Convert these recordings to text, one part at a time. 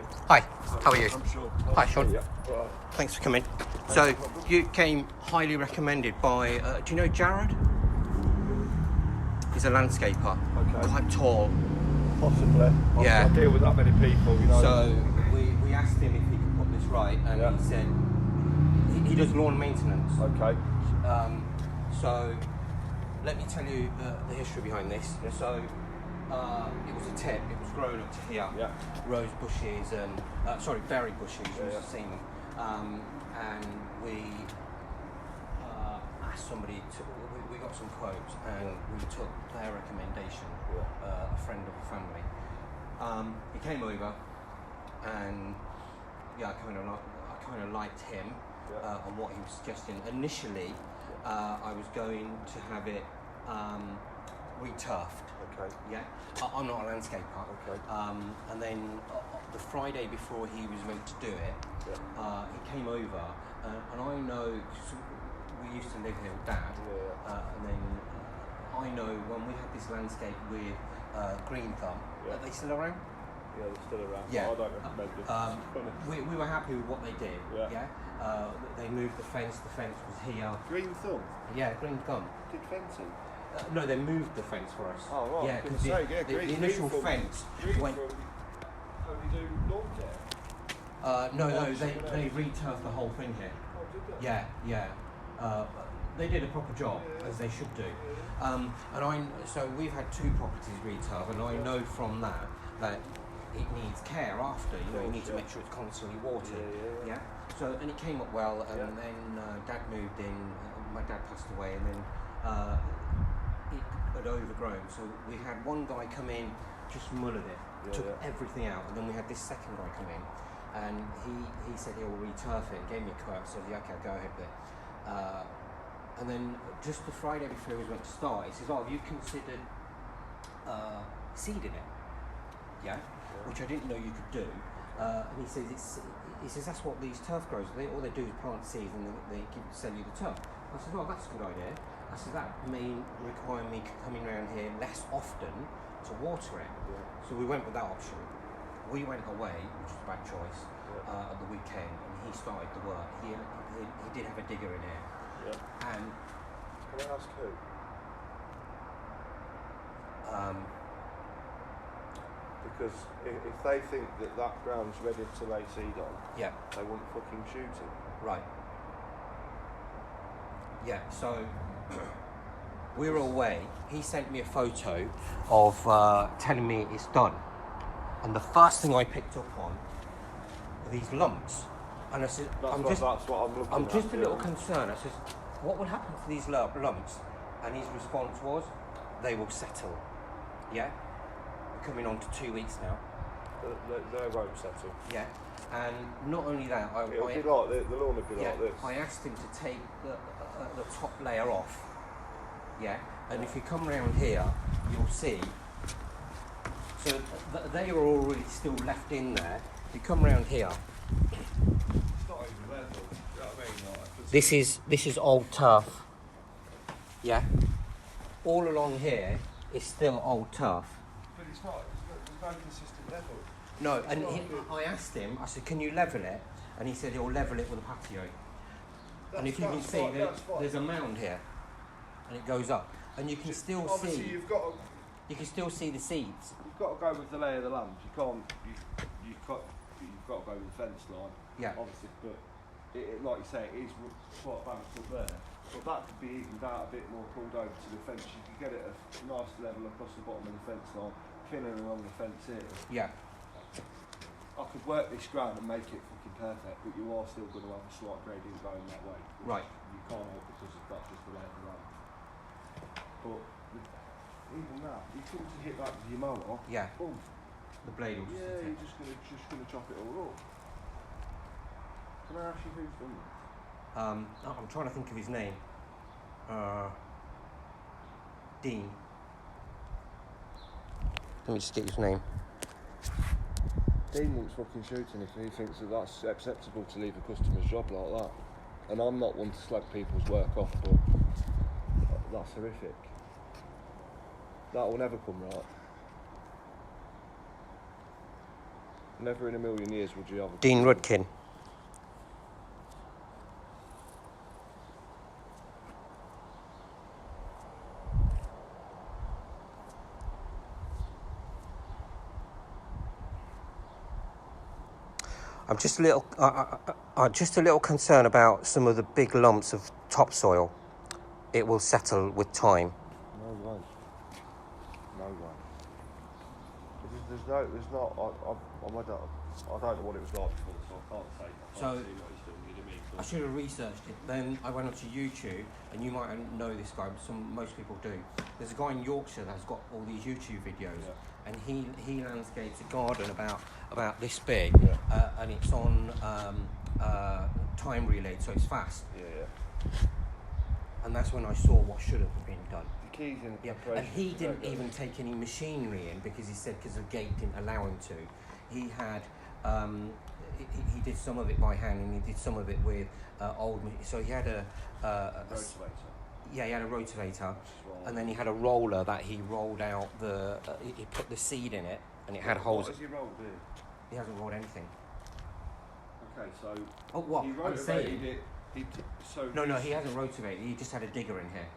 again. Hi, how are you? I'm Shaun. Hi, Shaun. Yeah. Right. Thanks for coming. So, you came highly recommended by, do you know Jared? He's a landscaper. Okay. Quite tall. Possibly. Yeah. I deal with that many people, you know. So, we asked him if he could put this right, and Yeah. he said he does lawn maintenance. Okay. So, let me tell you the history behind this. Yeah. So, it was a tip. It was grown up to here. Yeah. Rose bushes and berry bushes. Yeah, You've yeah. seen them. And we asked somebody to. We got some quotes, and we took their recommendation. Yeah. A friend of the family. He came over, and yeah, I kind of liked him. Yeah. On what he was suggesting. Initially, I was going to have it returfed. Okay. Yeah, I'm not a landscaper. Okay. And then the Friday before he was meant to do it, Yeah. he came over, and I know, 'cause we used to live here with Dad, Yeah. and then I know when we had this landscape with Green Thumb, Yeah. are they still around? Yeah, they're still around. Yeah. I don't recommend it. We were happy with what they did. Yeah. They moved the fence was here. Green Thumb Yeah, Green Thumb. did fencing. No, they moved the fence for us. Oh, right. Yeah, I was because gonna say, the Green initial Thumb- fence Green went. Thumb only do lawn care. No, Oh, they returfed the whole thing here. Oh, did they? Yeah. They did a proper job, as they should do. So we've had 2 properties returfed, and I know from that it needs care after. You know, you need to make sure it's constantly watered. Yeah. So, and it came up well, and Yeah. then Dad moved in. My dad passed away, and then it had overgrown. So we had one guy come in, just mullered it, took everything out, and then we had this second guy come in, and he said he'll returf it, and gave me a quote. So I said, yeah, okay, I'll go ahead with it. And then just the Friday before he was meant to start, he says, "Oh, have you considered seeding it?" Yeah, which I didn't know you could do. And he says that's what these turf growers. All they do is plant seeds and they sell you the turf. I said, "Well, that's a good idea." I said that may require me coming around here less often to water it. Yeah. So we went with that option. We went away, which was a bad choice, at the weekend, and he started the work. He did have a digger in here. Yeah. And Can I ask who? Because if they think that ground's ready to lay seed on, yeah, they wouldn't fucking shoot it. right. Yeah, so we were away. He sent me a photo of telling me it's done. And the first thing I picked up on were these lumps. And I said, That's what I'm looking I'm at. just a little concerned. I said, what will happen to these lumps? And his response was, they will settle. Yeah? We're coming on to 2 weeks now. They won't settle. Yeah. And not only that, It'll be like the lawn will be yeah, like this. I asked him to take the top layer off. Yeah. And if you come around here, you'll see. So they are already still left in there. If you come around here. It's not even level. You know what I mean? Like, This is old turf. Yeah. All along here is still old turf. but it's not. There's no consistent level. No, and I asked him. I said, "Can you level it?" And he said he'll level it with a patio. And if you can see, there's a mound here, and it goes up, and you can still Obviously, see. you can still see the seeds. You've got to go with the lay of the land. You can't. You've got to go with the fence line. Yeah. Obviously, but like you say, it is quite balanced up there. But that could be evened out a bit more, pulled over to the fence. You could get it a nice level across the bottom of the fence line, thinning along the fence here. Yeah. I could work this ground and make it fucking perfect, but you are still going to have a slight gradient going that way. Right. You can't help because that's just the lay of the land. But even that, you couldn't hit that with your mower. Yeah. Boom. The blade will just Yeah, hit. you're just gonna chop it all up. Can I ask you who's done this? I'm trying to think of his name. Dean. Let me just get his name. Dean wants fucking shooting if he thinks that that's acceptable to leave a customer's job like that. And I'm not one to slag people's work off, but that's horrific. That will never come right. Never in a million years would you have a... Dean Rudkin. I'm just a little concerned about some of the big lumps of topsoil. It will settle with time. No way. No way. There's not. I don't know what it was like before, so I can't say. I can't see what he's doing. You know what I mean? I should have researched it. Then I went onto YouTube, and you might know this guy. Most people do. There's a guy in Yorkshire that's got all these YouTube videos, and he landscapes a garden about this big, and it's on time relayed, so it's fast. And that's when I saw what should have been done. The keys in the And he didn't even take any machinery in because he said because the gate didn't allow him to. He had he did some of it by hand and he did some of it with old. So he had a rotavator. Yeah, he had a rotavator, and then he had a roller that he rolled out the. He put the seed in it, and it had holes. What has he rolled here? He hasn't rolled anything. Okay, so. Oh, what? He rotavated it. No, he hasn't rotavated. He just had a digger in here.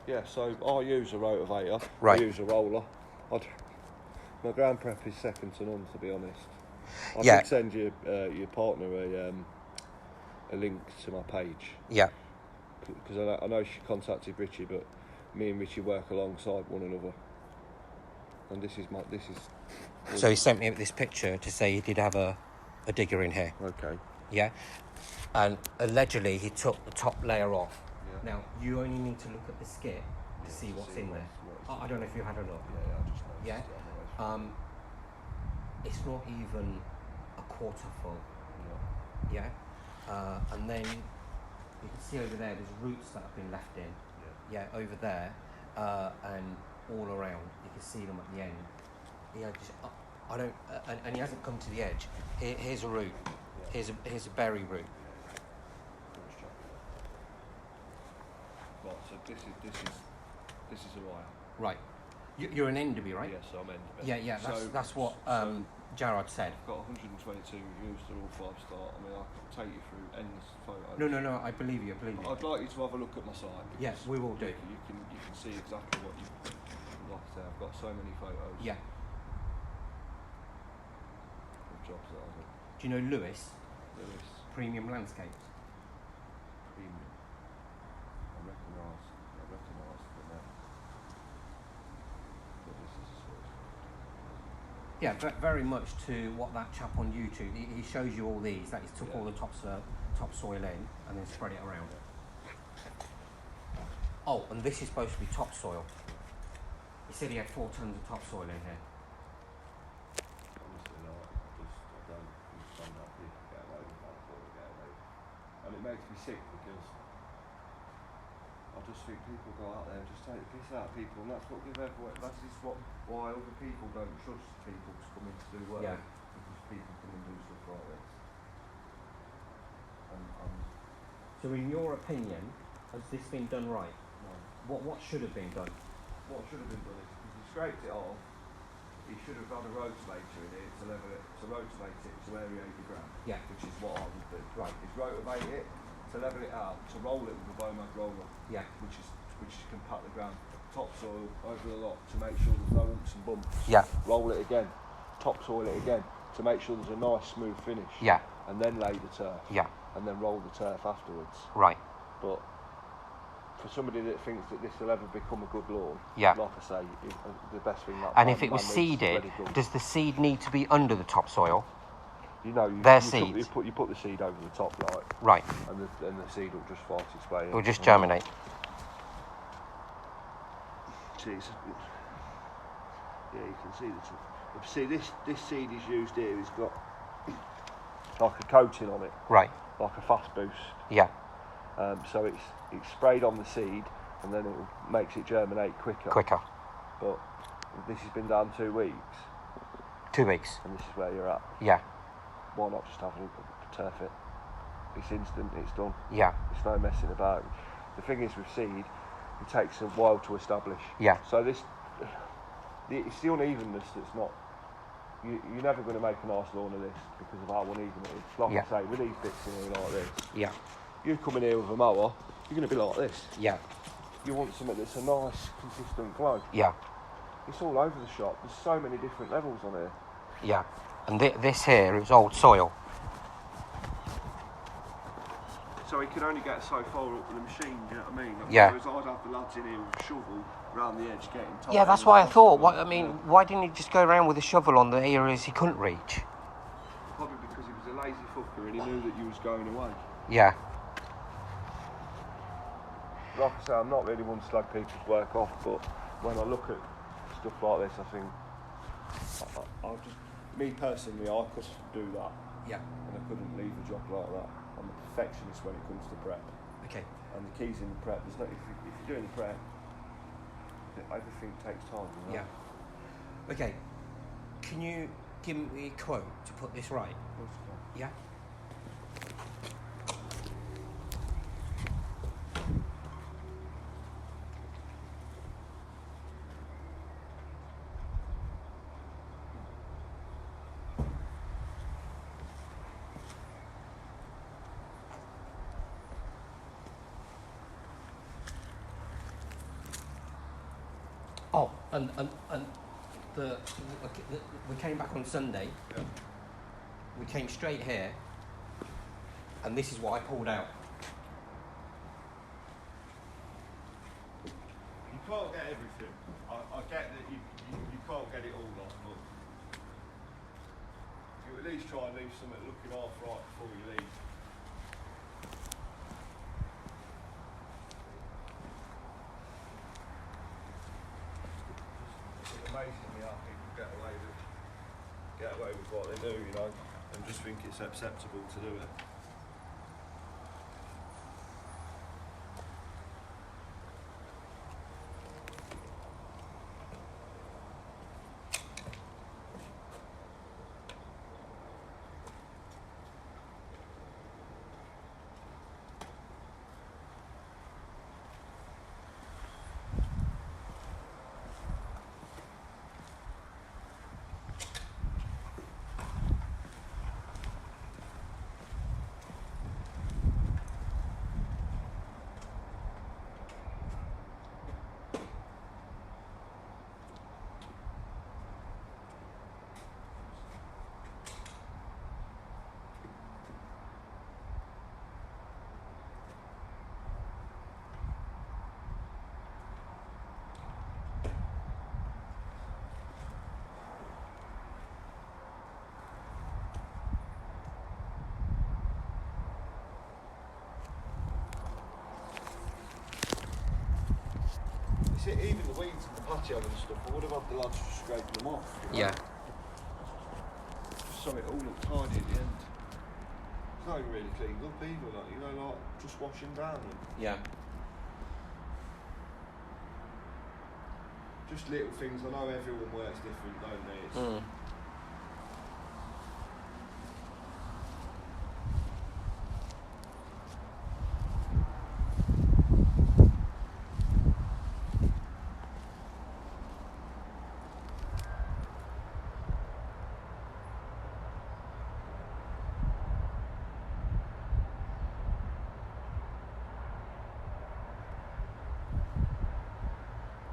Yeah, so I use a rotavator. Right. I use a roller. My ground prep is second to none, to be honest. I could send you your partner a link to my page. Yeah. Because I know she contacted Richie, but me and Richie work alongside one another. And this is. So he sent me this picture to say he did have a digger in here. Okay. Yeah, and allegedly he took the top layer off. Yeah. Now you only need to look at the skit to see what's in there. I don't know if you had a look. Yeah, I just noticed. Yeah. It's not even a quarter full. Yeah. And then you can see over there there's roots that have been left in. Yeah. Over there, and all around you can see them at the end. Yeah. I don't. And he hasn't come to the edge. Here's a root. Here's a berry root. Right, so this is a wire. Right. You're an Enderby, right? Yes, I'm Enderby. Yeah. That's what Jarrod said. I've got 122 reviews. They're all 5-star. I mean, I can take you through endless photos. No. I believe you. I'd like you to have a look at my site. Yes, we will do. You can see exactly what you. Like I say, I've got so many photos. Yeah. Of jobs that I do. Do you know Lewis? Premium Landscapes. Premium. I recognise the name. But this is a sort of... Yeah, very much to what that chap on YouTube. He shows you all these. That he took all the topsoil in and then spread it around. Oh, and this is supposed to be topsoil. He said he had 4 tons of topsoil in here. And it makes me sick because I just think people go out there and just take the piss out of people, and that's what give everyone. That is why other people don't trust people to come in to do work. Yeah. Because people come and do stuff like this. So, in your opinion, has this been done right? No. What should have been done? What should have been done is because he scraped it off. He should have had a rotavator in it to level it, to rotate it to aerate the ground. Yeah. Which is what I would do. Right. Is rotate it, to level it out, to roll it with a Bomag roller. Yeah. Which compact the ground. Topsoil over the lot to make sure there's no lumps and bumps. Yeah. Roll it again. Topsoil it again to make sure there's a nice smooth finish. Yeah. And then lay the turf. Yeah. And then roll the turf afterwards. Right. But for somebody that thinks that this will ever become a good lawn, yeah. like I say, the best thing that. And if it was seeded, does the seed need to be under the topsoil? You know, seeds. You put the seed over the top, right? And the seed will just fight its way in. It will just germinate. Jeez. Yeah, you can see the. See, this seed is used here. It's got like a coating on it. Right. Like a fast boost. Yeah. So it's sprayed on the seed, and then it makes it germinate quicker. But this has been done 2 weeks. 2 weeks. And this is where you're at. Yeah. Why not just have a look at turf it? It's instant, it's done. Yeah. It's no messing about. The thing is with seed, it takes a while to establish. Yeah. So it's the unevenness that's not you're never going to make a nice lawn of this because of how uneven it is. Like I say, with these bits in here like this, you come in here with a mower, you're going to be like this. Yeah. You want something that's a nice, consistent glow. Yeah. It's all over the shop. There's so many different levels on here. Yeah. And this here is old soil. So he can only get so far up with the machine, do you know what I mean? Yeah. Whereas I'd have the lads in here with a shovel around the edge getting tight. Yeah, that's why I thought. Why didn't he just go around with a shovel on the areas he couldn't reach? Probably because he was a lazy fucker and he knew that you was going away. Yeah. Like I say, I'm not really one to slag people's work off, but when I look at stuff like this, I think, I'll just, me personally, I couldn't do that. Yeah. And I couldn't leave a job like that. I'm a perfectionist when it comes to prep. Okay. And the key's in the prep. There's no, if you're doing the prep, everything takes time. You know? Yeah. Okay. Can you give me a quote to put this right? Of course you can. Yeah. Oh, and we came back on Sunday. Yeah. We came straight here, and this is what I pulled out. You can't get everything. I get that you can't get it all off, but you at least try and leave something looking half right before you leave. It's amazing me how people get away with what they do, you know, and just think it's acceptable to do it. See, even the weeds and the patio and stuff, I would have had the lads just scraping them off. You know? Yeah. So it all looked tidy at the end. It's not even really cleaned up either, like, you know, like just washing down and Yeah. just little things. I know everyone works different, don't they? It's,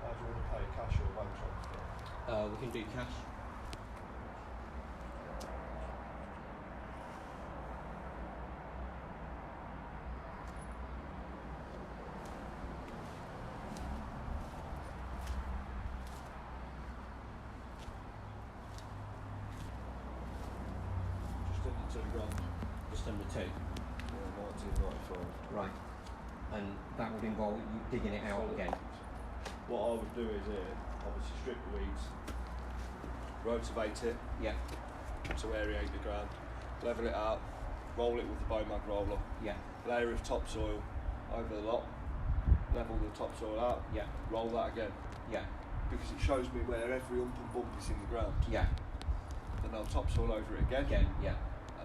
how do you want to pay, cash or bank transfer? We can do cash. Just under £2,000. Just under 2. Yeah, 1995. Right. And that would involve you digging it out again. What I would do is here, obviously strip the weeds, rotivate it Yeah. to aerate the ground, level it out, roll it with the Bomag roller, Yeah. layer of topsoil over the lot, level the topsoil out, Yeah. roll that again, Yeah. because it shows me where every hump and bump is in the ground. Yeah. Then I'll topsoil over it again, Again. Yeah.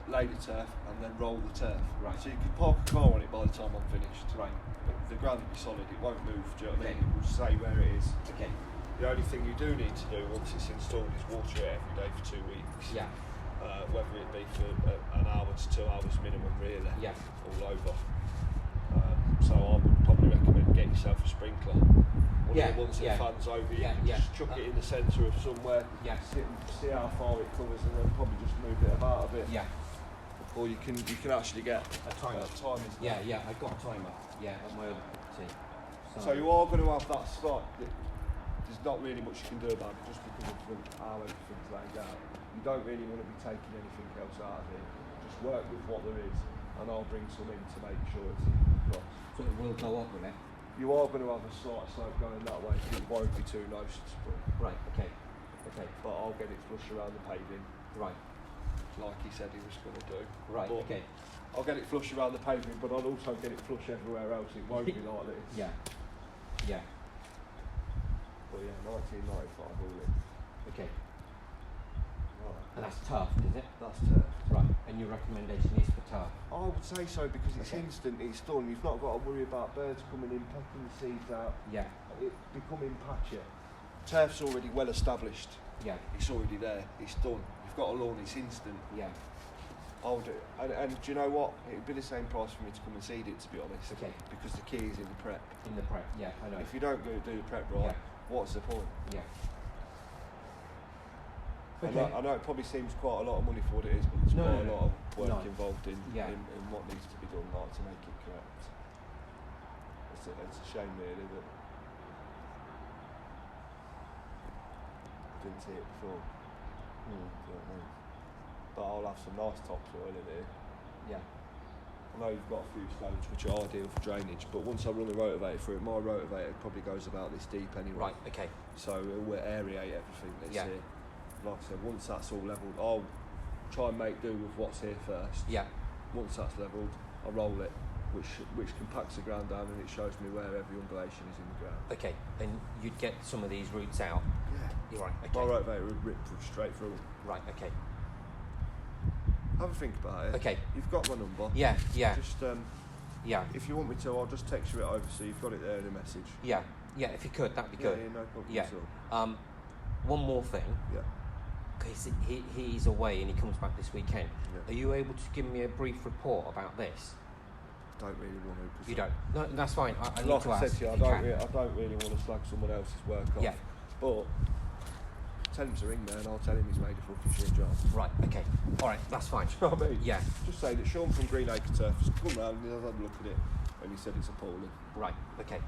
lay the turf, and then roll the turf. Right. So you can park a car on it by the time I'm finished. Right. But the ground will be solid, it won't move, do you know what I Okay. mean? It will stay where it is. Okay. The only thing you do need to do once it's installed is water it every day for 2 weeks. Yeah. Whether it be for an hour to 2 hours minimum, really. Yeah. All over. So I would probably recommend get yourself a sprinkler. Once it fans over, you can just chuck it in the centre of somewhere. Yeah. See how far it covers, and then probably just move it about a bit. Yeah. Or you can actually get a timer. I got a timer. Yeah, at my other property. So you are going to have that spot. There's not really much you can do about it, just because of how everything's laid out. You don't really want to be taking anything else out of it. Just work with what there is, and I'll bring some in to make sure it's across. So it will go up with it? You are going to have a slight slope going that way, so it won't be too noticeable. Right, okay. But I'll get it flush around the paving. Right. Like he said he was going to do. Right, but okay. I'll get it flush around the paving, but I'll also get it flush everywhere else. It won't be like this. Yeah. Yeah. But yeah, 1995 all in. Okay. Right. And that's tough, is it? That's turf. Right. And your recommendation is for tough? I would say so, because it's instant, it's done. You've not got to worry about birds coming in, pecking the seeds out. Yeah. It becoming patchy. Turf's already well established. Yeah. It's already there. It's done. You've got a lawn. It's instant. Yeah. I'll do it. And do you know what? It'd be the same price for me to come and seed it, to be honest. Okay. Because the key is in the prep. In the prep, yeah, I know. If you don't go do the prep right, what's the point? Yeah. Okay. I know it probably seems quite a lot of money for what it is, but there's quite a lot of work involved in what needs to be done to make it correct. It's a shame, really, that I didn't see it before. Do you know what I mean? But I'll have some nice topsoil in here. Yeah. I know you've got a few stones which are ideal for drainage, but once I run the rotavator through it, my rotavator probably goes about this deep anyway. Right, okay. So it will aerate everything that's here. Like I said, once that's all levelled, I'll try and make do with what's here first. Yeah. Once that's levelled, I roll it, which compacts the ground down, and it shows me where every undulation is in the ground. Okay, and you'd get some of these roots out? Yeah. You're right, okay. My rotavator would rip straight through them. Right, okay. Have a think about it. Okay. You've got my number. Yeah, yeah. Just if you want me to, I'll just text you it over so you've got it there in a message. Yeah, yeah. If you could, that'd be good. Yeah, no problem yeah. at all. One more thing. Yeah. Because he's away and he comes back this weekend. Yeah. Are you able to give me a brief report about this? Don't really want to. You don't? No, that's fine. I need like to I ask. said to you, I don't really want to slag someone else's work off. Yeah. But tell him to ring there and I'll tell him he's made a fucking shit job. Right, okay. Alright, that's fine. Do you know what I mean? Yeah. Just say that Shaun from Greenacres Turf has come round and he's had a look at it and he said it's appalling. Right, okay.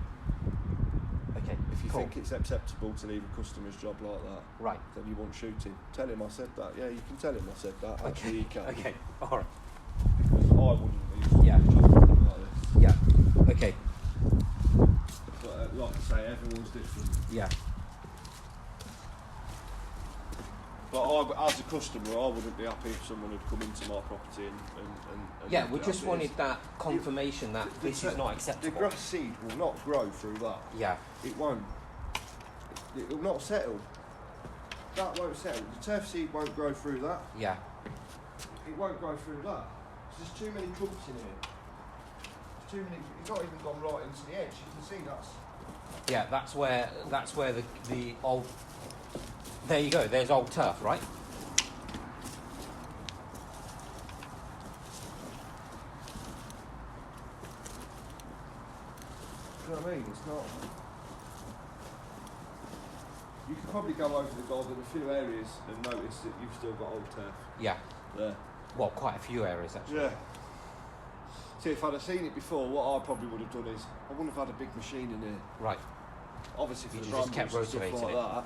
Okay. If you think it's acceptable to leave a customer's job like that, right, then you want shooting. Tell him I said that. Yeah, you can tell him I said that. Actually, you can. Okay, alright. Because I wouldn't leave yeah. a job like this. Yeah, okay. But like I say, everyone's different. Yeah. But as a customer, I wouldn't be happy if someone had come into my property and yeah, we just wanted that confirmation that this is not acceptable. The grass seed will not grow through that. Yeah. It won't. It will not settle. That won't settle. The turf seed won't grow through that. Yeah. It won't grow through that. There's too many clumps in here. There's too many. It's not even gone right into the edge. You can see that's. Yeah, that's where the old. There you go. There's old turf, right? Do you know what I mean? It's not. You could probably go over the gold in a few areas and notice that you've still got old turf. Yeah. There. Well, quite a few areas actually. Yeah. See, if I'd have seen it before, what I probably would have done is I wouldn't have had a big machine in here. Right. Obviously for you the just kept brambles and rotating stuff like that.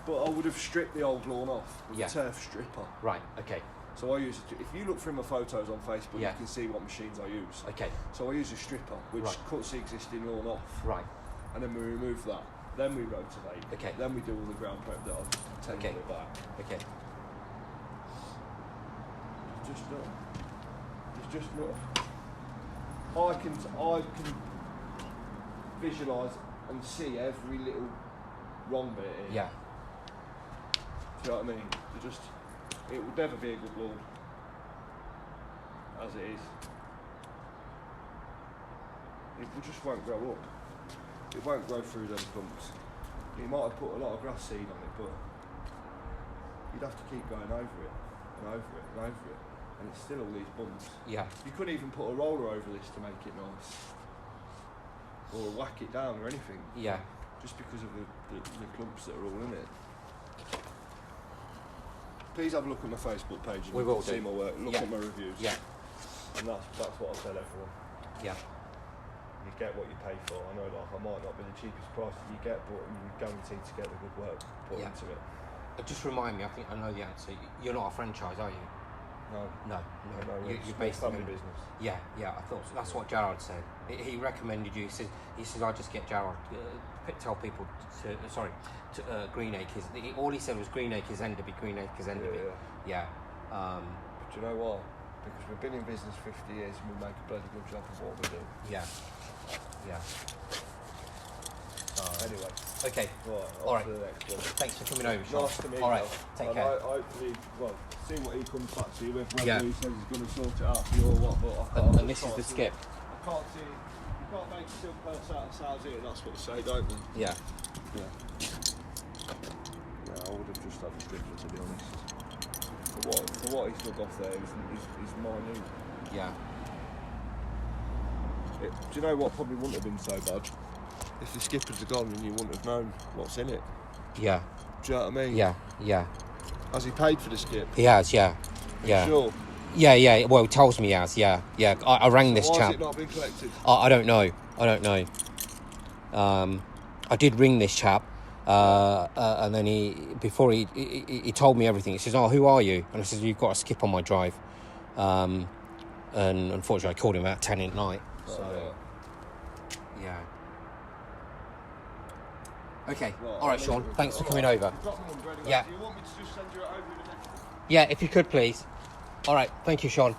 But I would have stripped the old lawn off with a turf stripper. Right. Okay. So I use. If you look through my photos on Facebook, Yeah. you can see what machines I use. Okay. So I use a stripper, which cuts the existing lawn off. Right. And then we remove that. Then we rotate. Okay. Then we do all the ground prep that I've taken it back. Okay. It's just not. It's just not. I can visualise and see every little wrong bit here. Yeah. Do you know what I mean? It would never be a good lawn as it is. It just won't grow up. It won't grow through them clumps. You might have put a lot of grass seed on it, but you'd have to keep going over it and over it and over it, and it's still all these bumps. Yeah. You couldn't even put a roller over this to make it nice, or whack it down or anything. Yeah. Just because of the clumps that are all in it. Please have a look at my Facebook page and We will see my work. Look at my reviews. Yeah. And that's what I tell everyone. Yeah. You get what you pay for. I know, like, I might not be the cheapest price that you get, but you're guaranteed to get the good work put into it. Just remind me, I think I know the answer. You're not a franchise, are you? No. You're based family in business. Yeah, I thought so. That's what Gerard said. He recommended you. He says I just get Gerard. Tell people to Greenacres. All he said was Greenacres Enderby, Greenacres Enderby. Yeah. But do you know why? Because we've been in business 50 years and we make a bloody good job of what we do. Yeah. Anyway. Okay. Right. On to the next one. Thanks for coming over, Shaun. Nice to meet you. All right. Take care. Hopefully, see what he comes back to you with. Whether he says he's going to sort it out for you or what. But I can't. And this is the skip. I can't see. You can't make a silk purse out of sales here. That's what they say, don't they? Yeah. I would have just had a stripper, to be honest. For what he's dug off there is minute. Yeah. Do you know what probably wouldn't have been so bad? If the skippers had gone and you wouldn't have known what's in it. Yeah. Do you know what I mean? Yeah. Has he paid for the skip? He has, yeah. Sure? Yeah. Well, he tells me he has, yeah. I rang this why chap. Has it not been collected? I don't know. I did ring this chap, and then he told me everything. He says, "Oh, who are you?" And I said, "You've got a skip on my drive." And unfortunately, I called him at 10 at night. So, yeah. Okay. All right, Shaun. Thanks for coming over. Yeah. Do you want me to just send you it over in a minute? Yeah, if you could, please. All right. Thank you, Shaun.